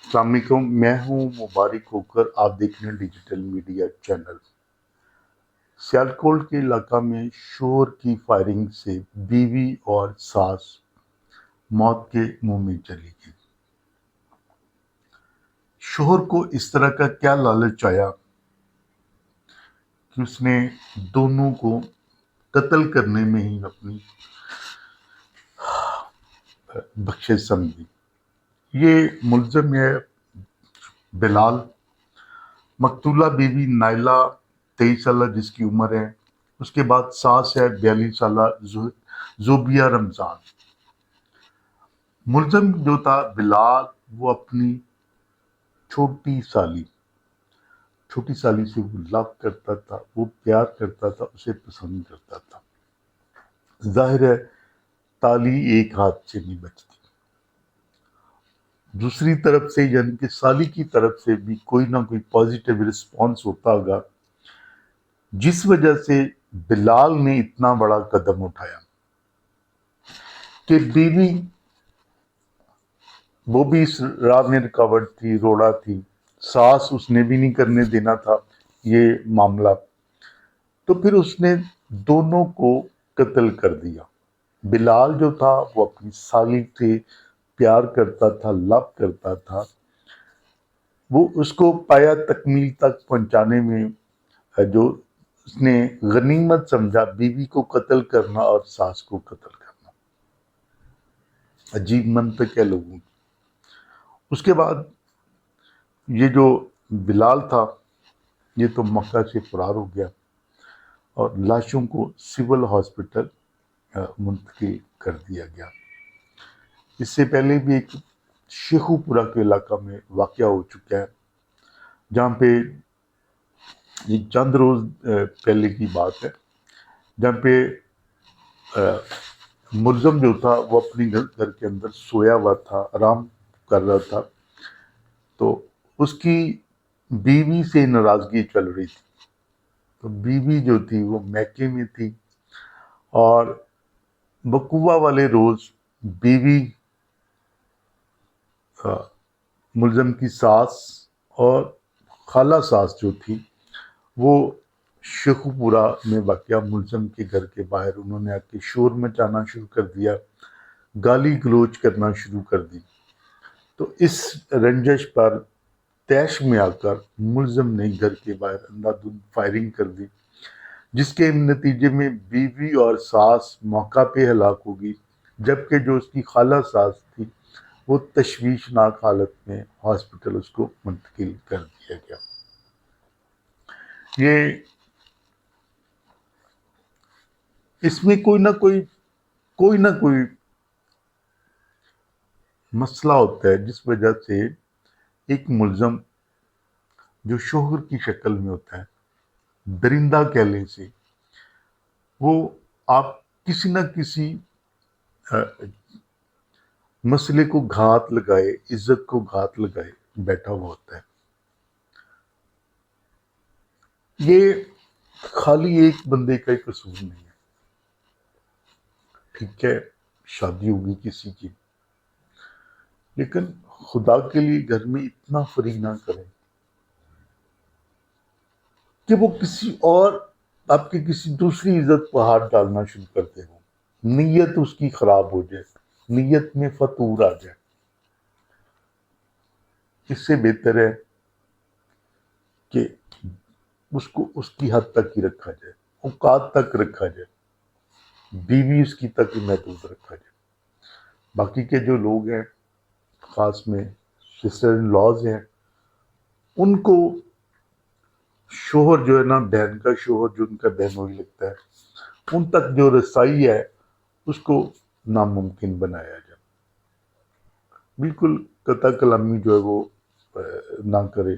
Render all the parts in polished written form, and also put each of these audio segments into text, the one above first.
السلام علیکم، میں ہوں مبارک ہوکر، آپ دیکھ رہے ہیں ڈیجیٹل میڈیا چینل۔ سیالکوٹ کے علاقہ میں شوہر کی فائرنگ سے بیوی اور ساس موت کے منہ میں چلی گئی۔ شوہر کو اس طرح کا کیا لالچ آیا کہ اس نے دونوں کو قتل کرنے میں ہی اپنی بخشش سمجھی۔ یہ ملزم ہے بلال، مقتولہ بیوی نائلہ 23 سالہ جس کی عمر ہے، اس کے بعد ساس ہے 42 سالہ زوبیہ رمضان۔ ملزم جو تھا بلال، وہ اپنی چھوٹی سالی سے وہ لو کرتا تھا، وہ پیار کرتا تھا، اسے پسند کرتا تھا۔ ظاہر ہے تالی ایک ہاتھ سے نہیں بچتی۔ دوسری طرف سے یعنی کہ سالی کی طرف سے بھی کوئی نہ کوئی پازیٹیو رسپانس ہوتا ہوگا، جس وجہ سے بلال نے اتنا بڑا قدم اٹھایا کہ بیوی وہ بھی اس راہ میں رکاوٹ تھی، روڑا تھی، ساس اس نے بھی نہیں کرنے دینا تھا یہ معاملہ، تو پھر اس نے دونوں کو قتل کر دیا۔ بلال جو تھا وہ اپنی سالی سے پیار کرتا تھا، لو کرتا تھا، وہ اس کو پایا تکمیل تک پہنچانے میں جو اس نے غنیمت سمجھا بیوی کو قتل کرنا اور ساس کو قتل کرنا۔ عجیب منطق ہے لوگوں کی۔ اس کے بعد یہ جو بلال تھا یہ تو مکہ سے فرار ہو گیا اور لاشوں کو سول ہاسپٹل منتقل کر دیا گیا۔ اس سے پہلے بھی ایک شیخو پورہ کے علاقہ میں واقعہ ہو چکا ہے، جہاں پہ یہ چند روز پہلے کی بات ہے، جہاں پہ ملزم جو تھا وہ اپنی گھر کے اندر سویا ہوا تھا، آرام کر رہا تھا، تو اس کی بیوی سے ناراضگی چل رہی تھی۔ تو بیوی جو تھی وہ میکے میں تھی اور بقوہ والے روز بیوی ملزم کی ساس اور خالہ ساس جو تھی وہ شیخو پورہ میں واقع ملزم کے گھر کے باہر انہوں نے آ کے شور مچانا شروع کر دیا، گالی گلوچ کرنا شروع کر دی۔ تو اس رنجش پر طیش میں آ کر ملزم نے گھر کے باہر اندھا دھند فائرنگ کر دی، جس کے نتیجے میں بیوی اور ساس موقع پہ ہلاک ہو گئی، جبکہ جو اس کی خالہ ساس تھی وہ تشویشناک حالت میں ہاسپٹل اس کو منتقل کر دیا گیا۔ یہ اس میں کوئی نہ کوئی مسئلہ ہوتا ہے، جس وجہ سے ایک ملزم جو شوہر کی شکل میں ہوتا ہے، درندہ کہہ لیں سے، وہ آپ کسی نہ کسی مسئلے کو گھات لگائے، عزت کو گھات لگائے بیٹھا ہوا ہوتا ہے۔ یہ خالی ایک بندے کا ہی قصور نہیں ہے، ٹھیک ہے شادی ہوگی کسی کی، لیکن خدا کے لیے گھر میں اتنا فری نہ کریں کہ وہ کسی اور آپ کی کسی دوسری عزت پر ہاتھ ڈالنا شروع کرتے ہو، نیت اس کی خراب ہو جائے، نیت میں فتور آ جائے۔ اس سے بہتر ہے کہ اس کو اس کی حد تک ہی رکھا جائے، اوقات تک رکھا جائے، بیوی اس کی تک ہی محدود رکھا جائے۔ باقی کے جو لوگ ہیں، خاص میں سسٹر ان لاز ہیں، ان کو شوہر جو ہے نا، بہن کا شوہر جو ان کا بہنوئی لگتا ہے، ان تک جو رسائی ہے اس کو ناممکن بنایا جائے۔ بالکل قطع کلامی جو ہے وہ نہ کرے،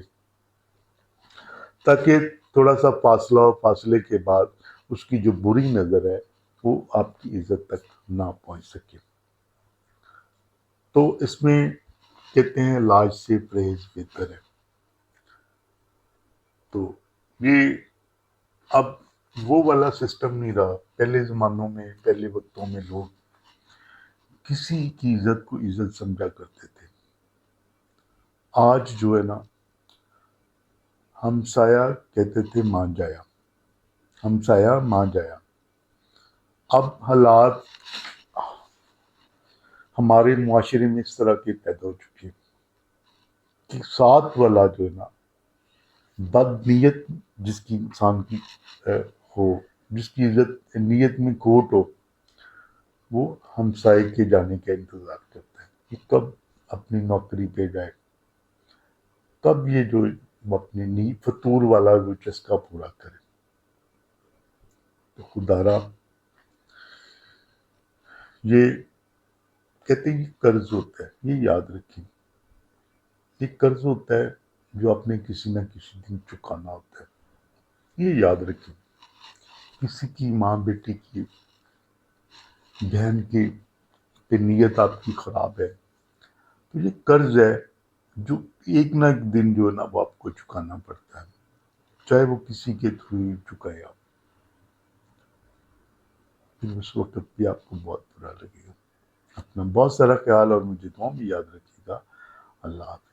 تاکہ تھوڑا سا فاصلہ اور فاصلے کے بعد اس کی جو بری نظر ہے وہ آپ کی عزت تک نہ پہنچ سکے۔ تو اس میں کہتے ہیں لاج سے پرہیز بہتر ہے۔ تو یہ اب وہ والا سسٹم نہیں رہا۔ پہلے زمانوں میں، پہلے وقتوں میں لوگ کسی کی عزت کو عزت سمجھا کرتے تھے۔ آج جو ہے نا ہمسایہ کہتے تھے ماں جایا، ہمسایہ ماں جایا، اب حالات ہمارے معاشرے میں اس طرح کے پیدا ہو چکے ہیں کہ ساتھ والا جو ہے نا بد نیت جس کی انسان کی ہو، جس کی عزت نیت میں کھوٹ ہو، وہ ہمسائے کے جانے کا انتظار کرتا ہے کہ کب اپنی نوکری پہ جائے، کب یہ جو اپنی فطور والا جو چسکا پورا کرے۔ تو خدا را یہ کہتے ہیں یہ قرض ہوتا ہے، یہ یاد رکھیں، یہ قرض ہوتا ہے جو آپ نے کسی نہ کسی دن چکانا ہوتا ہے، یہ یاد رکھیں۔ کسی کی ماں بیٹی کی، بہن کی پہ نیت آپ کی خراب ہے تو یہ قرض ہے جو ایک نہ ایک دن جو ہے نا وہ آپ کو چکانا پڑتا ہے، چاہے وہ کسی کے تھرو ہی چکائے آپ، پھر اس وقت بھی آپ کو بہت برا لگے گا۔ اپنا بہت سارا خیال اور مجھے دعاؤں میں یاد رکھیے گا۔ اللہ حافظ۔